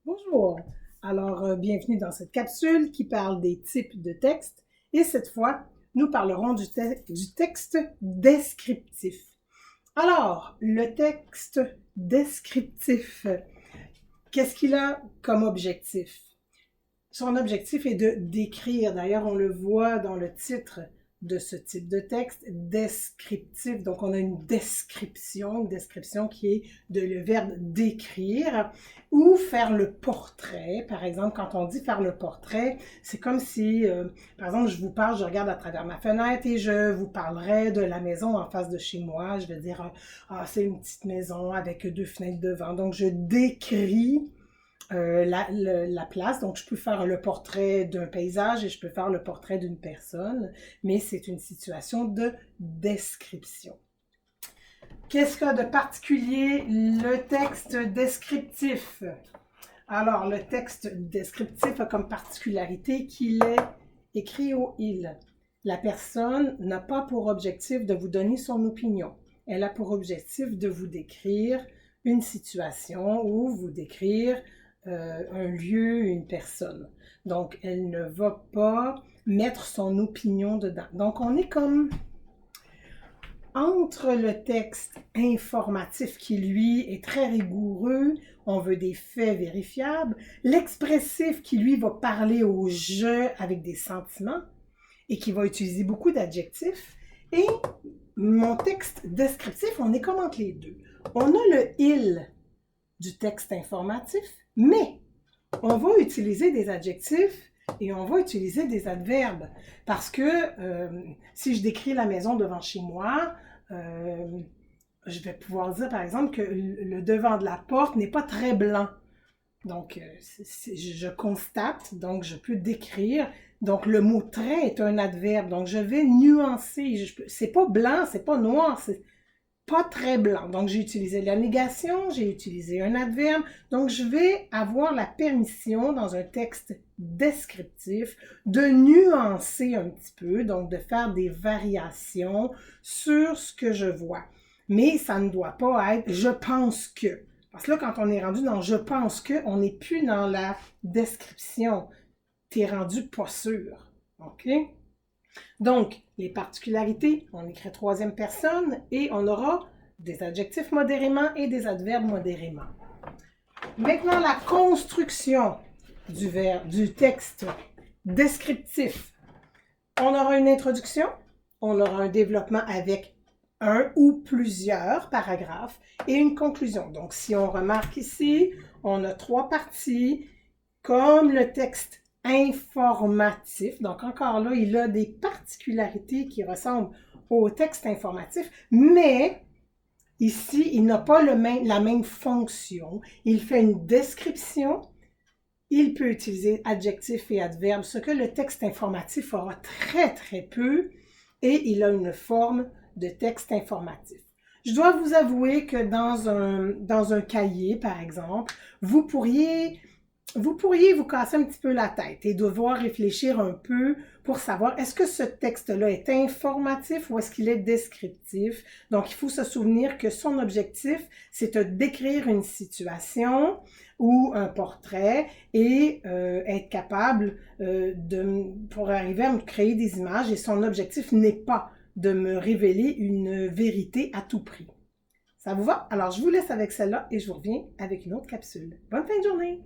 Bonjour! Bienvenue dans cette capsule qui parle des types de textes et cette fois, nous parlerons du texte descriptif. Alors, le texte descriptif, qu'est-ce qu'il a comme objectif? Son objectif est de décrire, d'ailleurs on le voit dans le titre de ce type de texte, descriptif. Donc, on a une description qui est le verbe décrire ou faire le portrait. Par exemple, quand on dit faire le portrait, c'est comme si, par exemple, je vous parle, je regarde à travers ma fenêtre et je vous parlerai de la maison en face de chez moi. Je vais dire, c'est une petite maison avec 2 fenêtres devant. Donc, je décris la place. Donc, je peux faire le portrait d'un paysage et je peux faire le portrait d'une personne, mais c'est une situation de description. Qu'est-ce qu'il y a de particulier le texte descriptif? Alors, le texte descriptif a comme particularité qu'il est écrit au « il ». La personne n'a pas pour objectif de vous donner son opinion. Elle a pour objectif de vous décrire une situation ou vous décrire un lieu, une personne. Donc, elle ne va pas mettre son opinion dedans. Donc, on est comme entre le texte informatif qui, lui, est très rigoureux, on veut des faits vérifiables, l'expressif qui, lui, va parler au jeu avec des sentiments et qui va utiliser beaucoup d'adjectifs, et mon texte descriptif, on est comme entre les deux. On a le « il » du texte informatif, mais on va utiliser des adjectifs et on va utiliser des adverbes parce que si je décris la maison devant chez moi, je vais pouvoir dire par exemple que le devant de la porte n'est pas très blanc. Donc, je constate, donc je peux décrire. Donc, le mot « très » est un adverbe. Donc, je vais nuancer. C'est pas blanc, c'est pas noir, c'est pas très blanc. Donc, j'ai utilisé la négation, j'ai utilisé un adverbe. Donc, je vais avoir la permission dans un texte descriptif de nuancer un petit peu, donc de faire des variations sur ce que je vois. Mais ça ne doit pas être « je pense que ». Parce que là, quand on est rendu dans « je pense que », on n'est plus dans la description. Tu es rendu pas sûr. OK? Donc, les particularités, on écrit troisième personne et on aura des adjectifs modérément et des adverbes modérément. Maintenant, la construction du texte descriptif. On aura une introduction, on aura un développement avec un ou plusieurs paragraphes et une conclusion. Donc, si on remarque ici, on a 3 parties, comme le texte informatif. Donc, encore là, il a des particularités qui ressemblent au texte informatif, mais ici, il n'a pas la même fonction. Il fait une description, il peut utiliser adjectifs et adverbes, ce que le texte informatif aura très, très peu, et il a une forme de texte informatif. Je dois vous avouer que dans un cahier, par exemple, vous pourriez vous casser un petit peu la tête et devoir réfléchir un peu pour savoir est-ce que ce texte-là est informatif ou est-ce qu'il est descriptif. Donc, il faut se souvenir que son objectif, c'est de décrire une situation ou un portrait et être capable pour arriver à me créer des images, et son objectif n'est pas de me révéler une vérité à tout prix. Ça vous va? Alors, je vous laisse avec celle-là et je vous reviens avec une autre capsule. Bonne fin de journée!